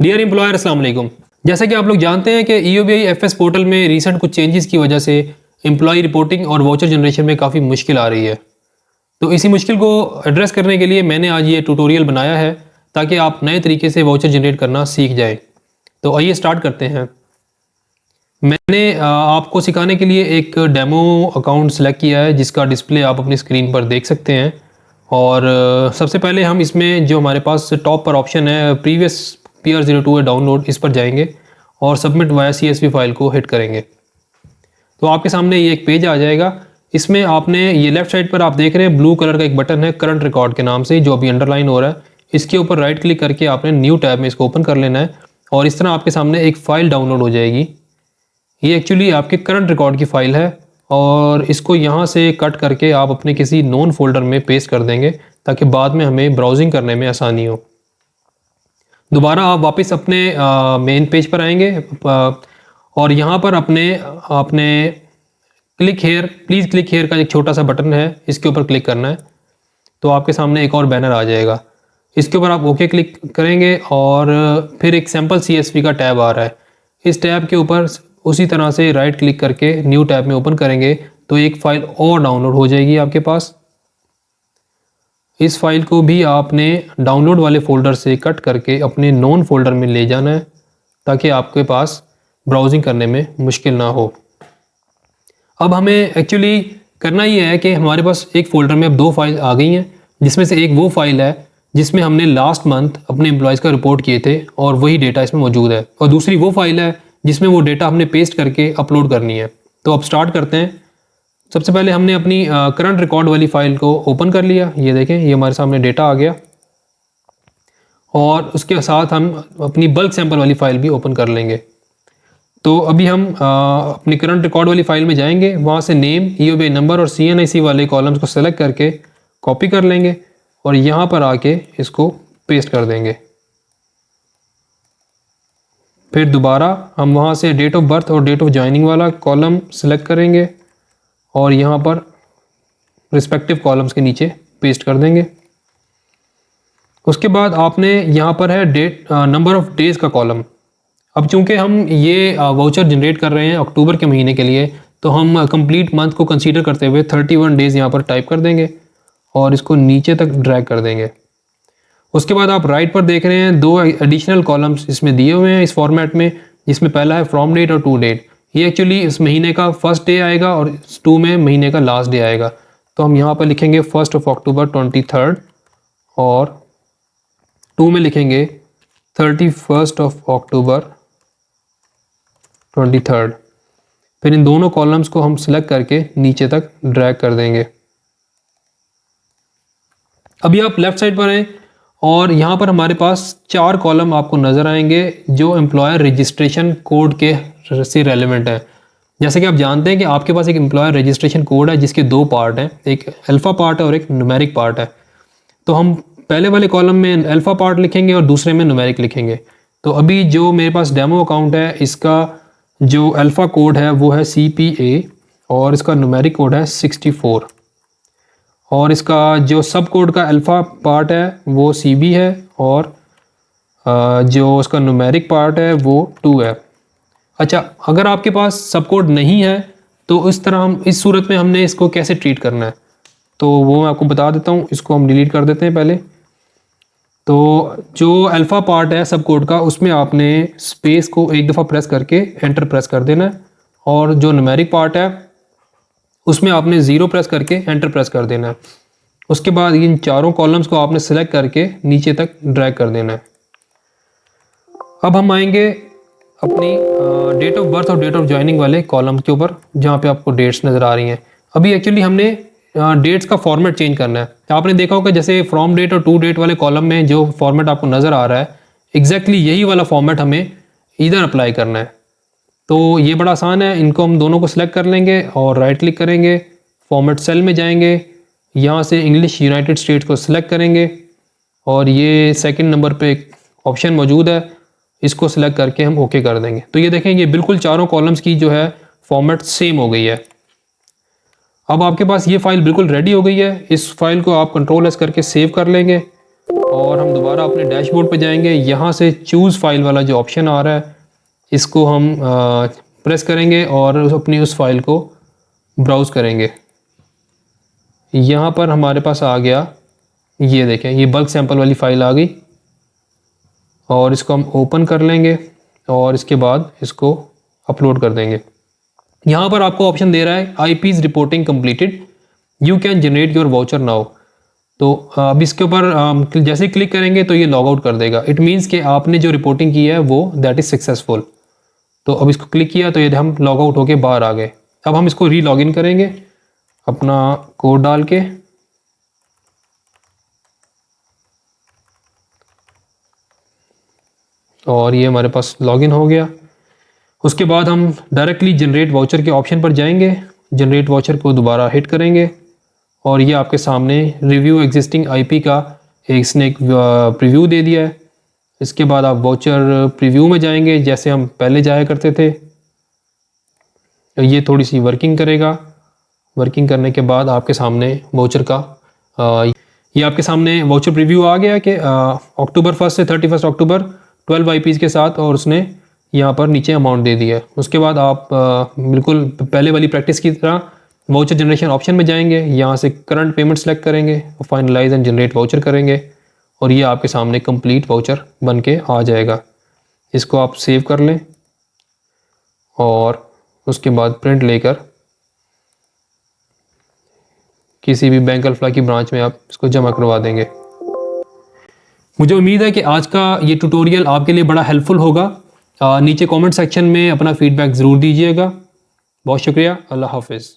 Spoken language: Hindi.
डियर एम्प्लॉयर अस्सलाम वालेकुम। जैसा कि आप लोग जानते हैं कि EOBI FS पोर्टल में रिसेंट कुछ चेंजेस की वजह से एम्प्लॉय रिपोर्टिंग और वाउचर जनरेशन में काफ़ी मुश्किल आ रही है। तो इसी मुश्किल को एड्रेस करने के लिए मैंने आज ये ट्यूटोरियल बनाया है ताकि आप नए तरीके से वाउचर जनरेट करना सीख जाएं। तो आइए स्टार्ट करते हैं। मैंने आपको सिखाने के लिए एक डेमो अकाउंट सेलेक्ट किया है जिसका डिस्प्ले आप अपनी स्क्रीन पर देख सकते हैं। और सबसे पहले हम इसमें जो हमारे पास टॉप पर ऑप्शन है प्रीवियस PR02 है डाउनलोड, इस पर जाएंगे और सबमिट वाया CSV फाइल को हिट करेंगे तो आपके सामने ये एक पेज आ जाएगा। इसमें आपने ये लेफ्ट साइड पर आप देख रहे हैं ब्लू कलर का एक बटन है करंट रिकॉर्ड के नाम से जो अभी अंडरलाइन हो रहा है। इसके ऊपर राइट क्लिक करके आपने न्यू टैब में इसको ओपन कर लेना है और इस तरह आपके सामने एक फ़ाइल डाउनलोड हो जाएगी। ये एक्चुअली आपके करंट रिकॉर्ड की फ़ाइल है और इसको यहाँ से कट करके आप अपने किसी नोन फोल्डर में पेस्ट कर देंगे ताकि बाद में हमें ब्राउजिंग करने में आसानी हो। दोबारा आप वापस अपने मेन पेज पर आएंगे और यहाँ पर आपने click here please click here का एक छोटा सा बटन है, इसके ऊपर क्लिक करना है तो आपके सामने एक और बैनर आ जाएगा। इसके ऊपर आप ओके क्लिक करेंगे और फिर एक सैम्पल CSV का टैब आ रहा है। इस टैब के ऊपर उसी तरह से राइट क्लिक करके न्यू टैब में ओपन करेंगे तो एक फ़ाइल और डाउनलोड हो जाएगी आपके पास। इस फाइल को भी आपने डाउनलोड वाले फ़ोल्डर से कट करके अपने नोन फोल्डर में ले जाना है ताकि आपके पास ब्राउजिंग करने में मुश्किल ना हो। अब हमें एक्चुअली करना ये है कि हमारे पास एक फ़ोल्डर में अब दो फाइल आ गई हैं जिसमें से एक वो फाइल है जिसमें हमने लास्ट मंथ अपने एम्प्लॉयज़ का रिपोर्ट किए थे और वही डेटा इसमें मौजूद है, और दूसरी वो फाइल है जिसमें वो डेटा हमने पेस्ट करके अपलोड करनी है। तो अब स्टार्ट करते हैं। सबसे पहले हमने अपनी करंट रिकॉर्ड वाली फ़ाइल को ओपन कर लिया। ये देखें, ये हमारे सामने डेटा आ गया और उसके साथ हम अपनी बल्क सैंपल वाली फ़ाइल भी ओपन कर लेंगे। तो अभी हम अपनी करंट रिकॉर्ड वाली फ़ाइल में जाएंगे, वहाँ से नेम, EOBI नंबर और CNIC वाले कॉलम्स को सेलेक्ट करके कॉपी कर लेंगे और यहाँ पर आके इसको पेस्ट कर देंगे। फिर दोबारा हम वहाँ से डेट ऑफ बर्थ और डेट ऑफ ज्वाइनिंग वाला कॉलम सेलेक्ट करेंगे और यहाँ पर रिस्पेक्टिव कॉलम्स के नीचे पेस्ट कर देंगे। उसके बाद आपने यहाँ पर है डेट नंबर ऑफ डेज़ का कॉलम। अब चूंकि हम ये वाउचर जनरेट कर रहे हैं अक्टूबर के महीने के लिए तो हम कंप्लीट मंथ को कंसीडर करते हुए 31 डेज़ यहाँ पर टाइप कर देंगे और इसको नीचे तक ड्रैग कर देंगे। उसके बाद आप राइट पर देख रहे हैं दो एडिशनल कॉलम्स इसमें दिए हुए हैं इस फॉर्मेट में, जिसमें पहला है फ्रॉम डेट और टू डेट। ये एक्चुअली इस महीने का फर्स्ट डे आएगा और 2 में महीने का लास्ट डे आएगा। तो हम यहाँ पर लिखेंगे 1 अक्टूबर 23 और 2 में लिखेंगे 31 अक्टूबर 23। फिर इन दोनों कॉलम्स को हम सिलेक्ट करके नीचे तक ड्रैग कर देंगे। अभी आप लेफ्ट साइड पर हैं और यहाँ पर हमारे पास 4 कॉलम आपको नज़र आएंगे जो एम्प्लॉयर रजिस्ट्रेशन कोड के से रेलेवेंट है। जैसे कि आप जानते हैं कि आपके पास एक एम्प्लॉयर रजिस्ट्रेशन कोड है जिसके 2 पार्ट हैं, एक अल्फ़ा पार्ट है और एक न्यूमेरिक पार्ट है। तो हम पहले वाले कॉलम में अल्फ़ा पार्ट लिखेंगे और दूसरे में न्यूमेरिक लिखेंगे। तो अभी जो मेरे पास डेमो अकाउंट है इसका जो अल्फ़ा कोड है वो है CPA और इसका न्यूमेरिक कोड है 64 और इसका जो सब कोड का अल्फ़ा पार्ट है वो CB है और जो उसका न्यूमेरिक पार्ट है वो 2 है। अच्छा, अगर आपके पास सब कोड नहीं है तो इस तरह हम इस सूरत में हमने इसको कैसे ट्रीट करना है तो वो मैं आपको बता देता हूँ। इसको हम डिलीट कर देते हैं पहले। तो जो अल्फ़ा पार्ट है सब कोड का उसमें आपने स्पेस को एक दफ़ा प्रेस करके एंटर प्रेस कर देना है और जो न्यूमेरिक पार्ट है उसमें आपने 0 प्रेस करके एंटर प्रेस कर देना है। उसके बाद इन चारों कॉलम्स को आपने सेलेक्ट करके नीचे तक ड्रैग कर देना है। अब हम आएंगे अपनी डेट ऑफ बर्थ और डेट ऑफ ज्वाइनिंग वाले कॉलम के ऊपर जहाँ पे आपको डेट्स नज़र आ रही हैं। अभी एक्चुअली हमने डेट्स का फॉर्मेट चेंज करना है। आपने देखा होगा जैसे फ्रॉम डेट और टू डेट वाले कॉलम में जो फॉर्मेट आपको नज़र आ रहा है एग्जैक्टली यही वाला फॉर्मेट हमें इधर अप्लाई करना है। तो ये बड़ा आसान है, इनको हम दोनों को सिलेक्ट कर लेंगे और राइट क्लिक करेंगे, फॉर्मेट सेल में जाएंगे, यहाँ से इंग्लिश यूनाइटेड स्टेट्स को सिलेक्ट करेंगे और ये सेकंड नंबर पे एक ऑप्शन मौजूद है, इसको सिलेक्ट करके हम ओके कर देंगे। तो ये देखें ये बिल्कुल चारों कॉलम्स की जो है फॉर्मेट सेम हो गई है। अब आपके पास ये फाइल बिल्कुल रेडी हो गई है। इस फाइल को आप Ctrl+S करके सेव कर लेंगे और हम दोबारा अपने डैशबोर्ड पे जाएंगे। यहाँ से चूज़ फाइल वाला जो ऑप्शन आ रहा है इसको हम प्रेस करेंगे और अपनी उस फाइल को ब्राउज़ करेंगे। यहाँ पर हमारे पास आ गया, ये देखें, ये बल्क सैंपल वाली फ़ाइल आ गई और इसको हम ओपन कर लेंगे और इसके बाद इसको अपलोड कर देंगे। यहाँ पर आपको ऑप्शन दे रहा है IP's reporting completed, you can generate your voucher now. तो अब इसके ऊपर जैसे ही क्लिक करेंगे तो ये लॉग आउट कर देगा। इट मीन्स कि आपने जो रिपोर्टिंग की है वो दैट इज़ सक्सेसफुल। तो अब इसको क्लिक किया तो ये हम लॉग आउट होके बाहर आ गए। अब हम इसको री लॉग इन करेंगे अपना कोड डाल के। और ये हमारे पास लॉगिन हो गया। उसके बाद हम डायरेक्टली जनरेट वाउचर के ऑप्शन पर जाएंगे, जनरेट वाउचर को दोबारा हिट करेंगे और ये आपके सामने रिव्यू एग्जिस्टिंग IP का इसने एक प्रीव्यू दे दिया है। इसके बाद आप वाउचर प्रीव्यू में जाएंगे जैसे हम पहले जाया करते थे। ये थोड़ी सी वर्किंग करेगा। वर्किंग करने के बाद आपके सामने वाउचर का ये आपके सामने वाउचर प्रीव्यू आ गया कि अक्टूबर 1 से 31 अक्टूबर 12 IPs के साथ, और उसने यहाँ पर नीचे अमाउंट दे दिया है। उसके बाद आप बिल्कुल पहले वाली प्रैक्टिस की तरह वाउचर जनरेशन ऑप्शन में जाएंगे, यहाँ से करंट पेमेंट सेलेक्ट करेंगे, फाइनलाइज एंड जनरेट वाउचर करेंगे और ये आपके सामने कंप्लीट वाउचर बन के आ जाएगा। इसको आप सेव कर लें और उसके बाद प्रिंट लेकर किसी भी बैंक अल्फ्ला की ब्रांच में आप इसको जमा करवा देंगे। मुझे उम्मीद है कि आज का ये ट्यूटोरियल आपके लिए बड़ा हेल्पफुल होगा। नीचे कमेंट सेक्शन में अपना फीडबैक ज़रूर दीजिएगा। बहुत शुक्रिया। अल्लाह हाफिज़।